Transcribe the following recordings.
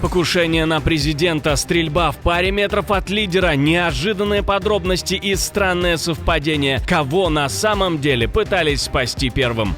Покушение на президента, стрельба в паре метров от лидера, неожиданные подробности и странное совпадение. Кого на самом деле пытались спасти первым?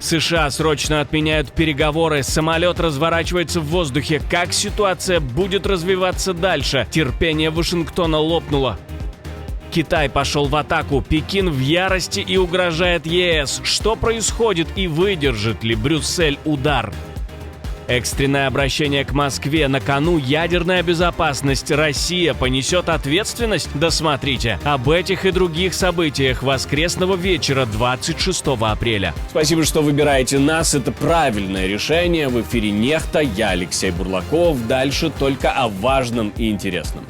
США срочно отменяют переговоры, самолет разворачивается в воздухе. Как ситуация будет развиваться дальше? Терпение Вашингтона лопнуло. Китай пошел в атаку, Пекин в ярости и угрожает ЕС. Что происходит и выдержит ли Брюссель удар? Экстренное обращение к Москве, на кону ядерная безопасность. Россия понесет ответственность? Досмотрите об этих и других событиях воскресного вечера 26 апреля. Спасибо, что выбираете нас. Это правильное решение. В эфире «Нехта». Я Алексей Бурлаков. Дальше только о важном и интересном.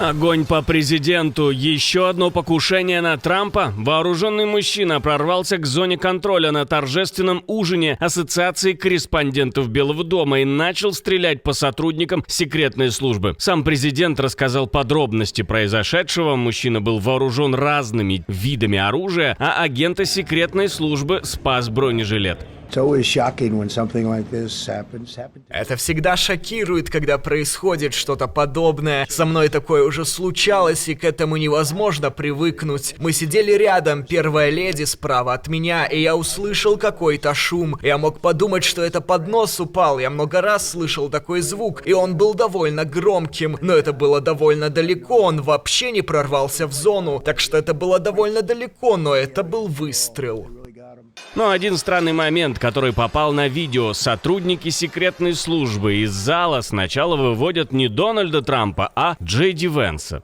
Огонь по президенту. Еще одно покушение на Трампа. Вооруженный мужчина прорвался к зоне контроля на торжественном ужине Ассоциации корреспондентов Белого дома и начал стрелять по сотрудникам секретной службы. Сам президент рассказал подробности произошедшего. Мужчина был вооружен разными видами оружия, а агента секретной службы спас бронежилет. Это всегда шокирует, когда происходит что-то подобное. Со мной такое уже случалось, и к этому невозможно привыкнуть. Мы сидели рядом, первая леди справа от меня, и я услышал какой-то шум. Я мог подумать, что это поднос упал. Я много раз слышал такой звук, и он был довольно громким. Но это было довольно далеко, он вообще не прорвался в зону. Так что это было довольно далеко, но это был выстрел. Но один странный момент, который попал на видео. Сотрудники секретной службы из зала сначала выводят не Дональда Трампа, а Джей Ди Венса.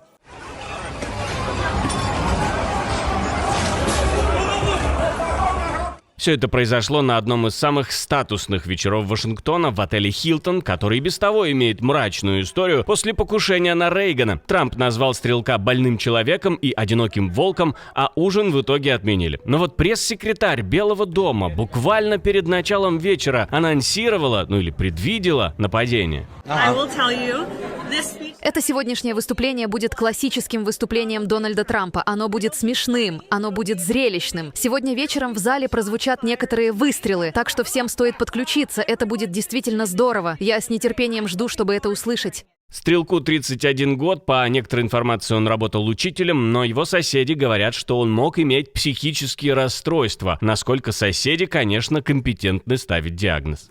Все это произошло на одном из самых статусных вечеров Вашингтона в отеле «Хилтон», который без того имеет мрачную историю после покушения на Рейгана. Трамп назвал стрелка больным человеком и одиноким волком, а ужин в итоге отменили. Но вот пресс-секретарь Белого дома буквально перед началом вечера анонсировала, или предвидела нападение. Это сегодняшнее выступление будет классическим выступлением Дональда Трампа. Оно будет смешным, оно будет зрелищным. Сегодня вечером в зале прозвучат некоторые выстрелы, так что всем стоит подключиться. Это будет действительно здорово. Я с нетерпением жду, чтобы это услышать. Стрелку 31 год, по некоторой информации он работал учителем, но его соседи говорят, что он мог иметь психические расстройства. Насколько соседи, конечно, компетентны ставить диагноз.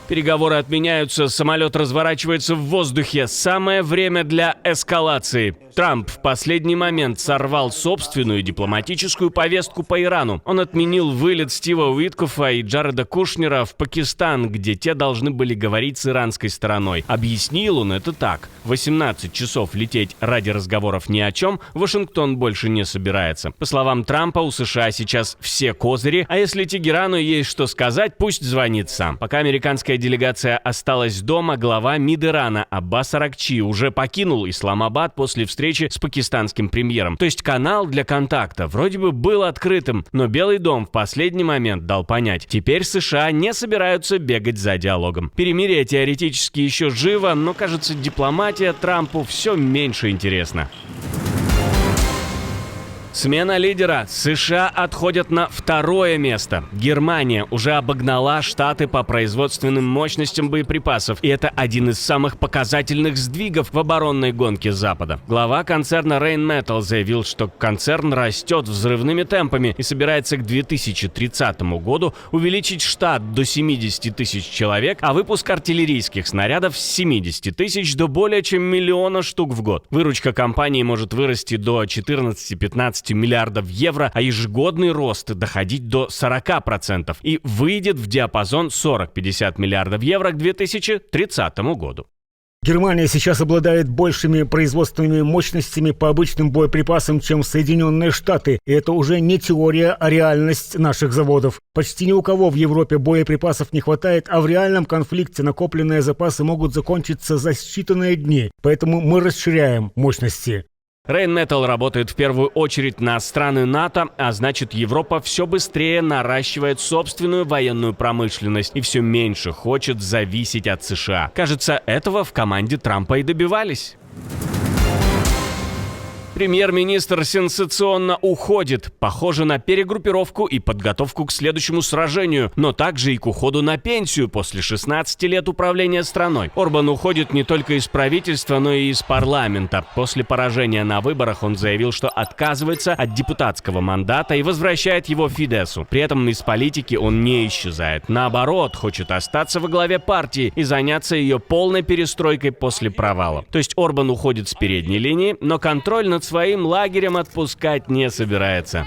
Переговоры отменяются, самолет разворачивается в воздухе. Самое время для эскалации. Трамп в последний момент сорвал собственную дипломатическую повестку по Ирану. Он отменил вылет Стива Уиткофа и Джареда Кушнера в Пакистан, где те должны были говорить с иранской стороной. Объяснил он это так: 18 часов лететь ради разговоров ни о чем Вашингтон больше не собирается. По словам Трампа, у США сейчас все козыри, а если Тегерану есть что сказать, пусть звонит сам. Пока американская делегация осталась дома, глава МИД Ирана Аббас Аракчи уже покинул Исламабад после встречи с пакистанским премьером. То есть канал для контакта вроде бы был открытым, но Белый дом в последний момент дал понять: теперь США не собираются бегать за диалогом. Перемирие теоретически еще живо, но, кажется, дипломатия Трампу все меньше интересна. Смена лидера. США отходят на второе место. Германия уже обогнала Штаты по производственным мощностям боеприпасов, и это один из самых показательных сдвигов в оборонной гонке Запада. Глава концерна Rheinmetall заявил, что концерн растет взрывными темпами и собирается к 2030 году увеличить штат до 70 тысяч человек, а выпуск артиллерийских снарядов с 70 тысяч до более чем 1 миллиона штук в год. Выручка компании может вырасти до 14-15 миллиардов евро, а ежегодный рост доходить до 40% и выйдет в диапазон 40-50 миллиардов евро к 2030 году. Германия сейчас обладает большими производственными мощностями по обычным боеприпасам, чем Соединенные Штаты. И это уже не теория, а реальность наших заводов. Почти ни у кого в Европе боеприпасов не хватает, а в реальном конфликте накопленные запасы могут закончиться за считанные дни. Поэтому мы расширяем мощности. Rheinmetall работает в первую очередь на страны НАТО, а значит, Европа все быстрее наращивает собственную военную промышленность и все меньше хочет зависеть от США. Кажется, этого в команде Трампа и добивались. Премьер-министр сенсационно уходит. Похоже на перегруппировку и подготовку к следующему сражению, но также и к уходу на пенсию после 16 лет управления страной. Орбан уходит не только из правительства, но и из парламента. После поражения на выборах он заявил, что отказывается от депутатского мандата и возвращает его Фидесу. При этом из политики он не исчезает. Наоборот, хочет остаться во главе партии и заняться ее полной перестройкой после провала. То есть Орбан уходит с передней линии, но контроль над своим лагерем отпускать не собирается.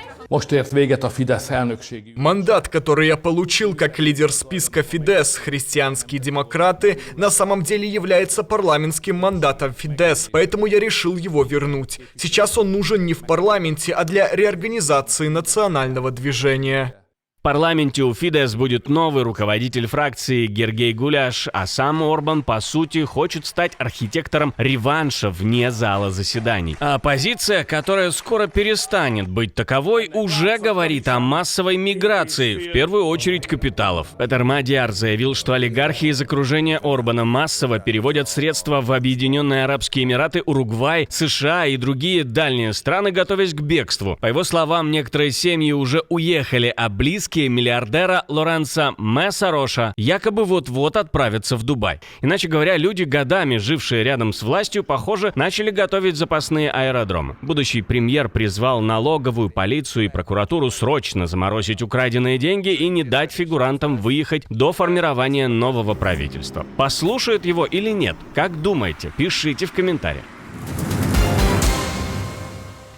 Мандат, который я получил как лидер списка Фидес, христианские демократы, на самом деле является парламентским мандатом Фидес, поэтому я решил его вернуть. Сейчас он нужен не в парламенте, а для реорганизации национального движения. В парламенте у Фидес будет новый руководитель фракции Гергей Гуляш, а сам Орбан, по сути, хочет стать архитектором реванша вне зала заседаний. А оппозиция, которая скоро перестанет быть таковой, уже говорит о массовой миграции, в первую очередь капиталов. Петер Мадьяр заявил, что олигархи из окружения Орбана массово переводят средства в Объединенные Арабские Эмираты, Уругвай, США и другие дальние страны, готовясь к бегству. По его словам, некоторые семьи уже уехали, а близкие миллиардера Лоренцо Мессароша якобы вот-вот отправятся в Дубай. Иначе говоря, люди, годами жившие рядом с властью, похоже, начали готовить запасные аэродромы. Будущий премьер призвал налоговую, полицию и прокуратуру срочно заморозить украденные деньги и не дать фигурантам выехать до формирования нового правительства. Послушают его или нет? Как думаете? Пишите в комментариях.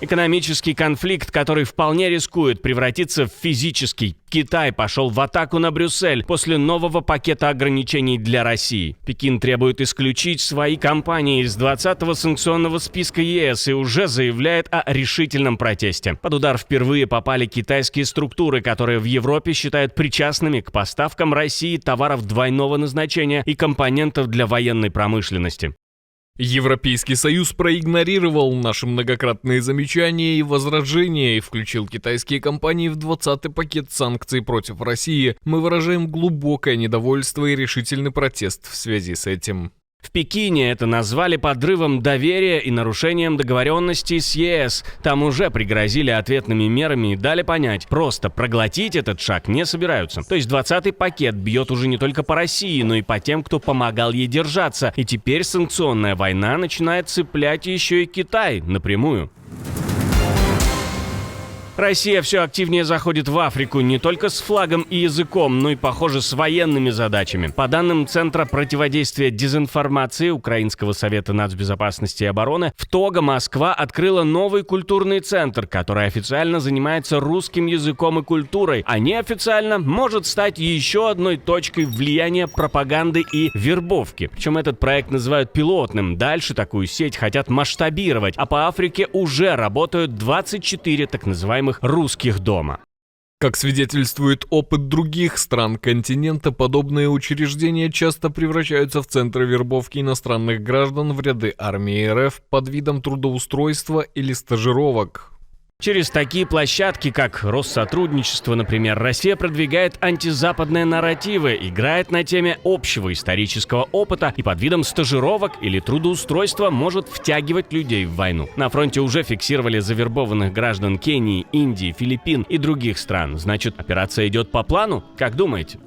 Экономический конфликт, который вполне рискует превратиться в физический. Китай пошел в атаку на Брюссель после нового пакета ограничений для России. Пекин требует исключить свои компании из 20-го санкционного списка ЕС и уже заявляет о решительном протесте. Под удар впервые попали китайские структуры, которые в Европе считают причастными к поставкам России товаров двойного назначения и компонентов для военной промышленности. Европейский Союз проигнорировал наши многократные замечания и возражения и включил китайские компании в 20-й пакет санкций против России. Мы выражаем глубокое недовольство и решительный протест в связи с этим. В Пекине это назвали подрывом доверия и нарушением договоренностей с ЕС. Там уже пригрозили ответными мерами и дали понять, просто проглотить этот шаг не собираются. То есть 20-й пакет бьет уже не только по России, но и по тем, кто помогал ей держаться. И теперь санкционная война начинает цеплять еще и Китай напрямую. Россия все активнее заходит в Африку не только с флагом и языком, но и, похоже, с военными задачами. По данным Центра противодействия дезинформации Украинского совета нацбезопасности и обороны, в Того Москва открыла новый культурный центр, который официально занимается русским языком и культурой, а неофициально может стать еще одной точкой влияния пропаганды и вербовки. Причем этот проект называют пилотным. Дальше такую сеть хотят масштабировать, а по Африке уже работают 24 так называемых русских дома. Как свидетельствует опыт других стран континента, подобные учреждения часто превращаются в центры вербовки иностранных граждан в ряды армии РФ под видом трудоустройства или стажировок. Через такие площадки, как Россотрудничество, например, Россия продвигает антизападные нарративы, играет на теме общего исторического опыта и под видом стажировок или трудоустройства может втягивать людей в войну. На фронте уже фиксировали завербованных граждан Кении, Индии, Филиппин и других стран. Значит, операция идет по плану? Как думаете?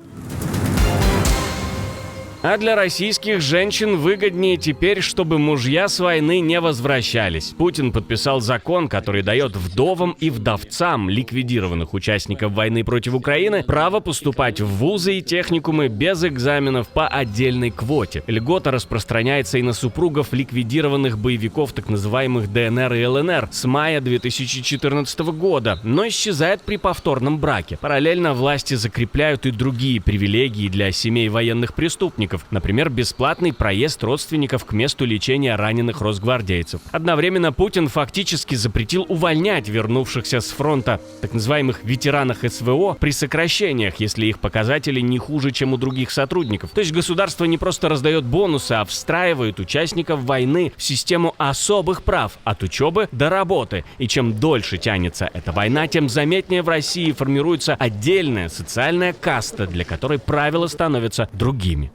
А для российских женщин выгоднее теперь, чтобы мужья с войны не возвращались. Путин подписал закон, который дает вдовам и вдовцам ликвидированных участников войны против Украины право поступать в вузы и техникумы без экзаменов по отдельной квоте. Льгота распространяется и на супругов ликвидированных боевиков так называемых ДНР и ЛНР с мая 2014 года, но исчезает при повторном браке. Параллельно власти закрепляют и другие привилегии для семей военных преступников. Например, бесплатный проезд родственников к месту лечения раненых росгвардейцев. Одновременно Путин фактически запретил увольнять вернувшихся с фронта так называемых ветеранов СВО при сокращениях, если их показатели не хуже, чем у других сотрудников. То есть государство не просто раздает бонусы, а встраивает участников войны в систему особых прав от учебы до работы. И чем дольше тянется эта война, тем заметнее в России формируется отдельная социальная каста, для которой правила становятся другими.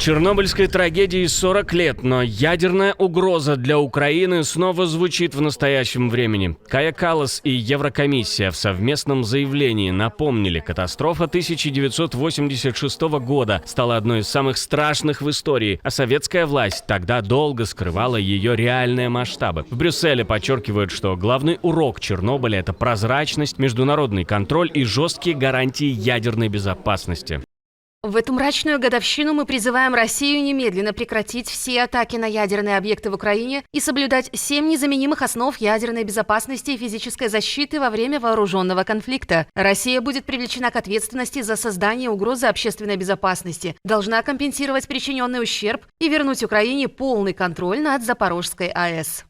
Чернобыльской трагедии 40 лет, но ядерная угроза для Украины снова звучит в настоящем времени. Кая Каллас и Еврокомиссия в совместном заявлении напомнили, катастрофа 1986 года стала одной из самых страшных в истории, а советская власть тогда долго скрывала ее реальные масштабы. В Брюсселе подчеркивают, что главный урок Чернобыля – это прозрачность, международный контроль и жесткие гарантии ядерной безопасности. В эту мрачную годовщину мы призываем Россию немедленно прекратить все атаки на ядерные объекты в Украине и соблюдать 7 незаменимых основ ядерной безопасности и физической защиты во время вооруженного конфликта. Россия будет привлечена к ответственности за создание угрозы общественной безопасности, должна компенсировать причиненный ущерб и вернуть Украине полный контроль над Запорожской АЭС.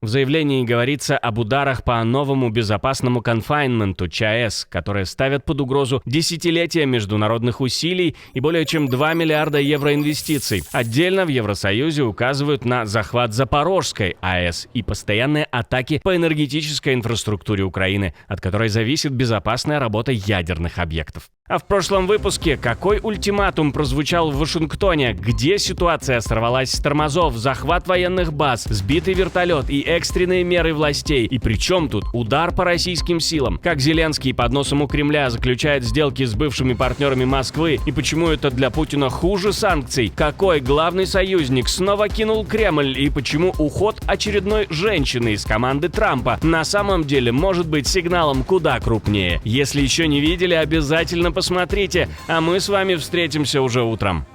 В заявлении говорится об ударах по новому безопасному конфайнменту ЧАЭС, которые ставят под угрозу десятилетия международных усилий и более чем 2 миллиарда евро инвестиций. Отдельно в Евросоюзе указывают на захват Запорожской АЭС и постоянные атаки по энергетической инфраструктуре Украины, от которой зависит безопасная работа ядерных объектов. А в прошлом выпуске какой ультиматум прозвучал в Вашингтоне, где ситуация сорвалась с тормозов, захват военных баз, сбитый вертолет и экстренные меры властей. И при чем тут удар по российским силам? Как Зеленский под носом у Кремля заключает сделки с бывшими партнерами Москвы? И почему это для Путина хуже санкций? Какой главный союзник снова кинул Кремль? И почему уход очередной женщины из команды Трампа на самом деле может быть сигналом куда крупнее? Если еще не видели, обязательно посмотрите. А мы с вами встретимся уже утром.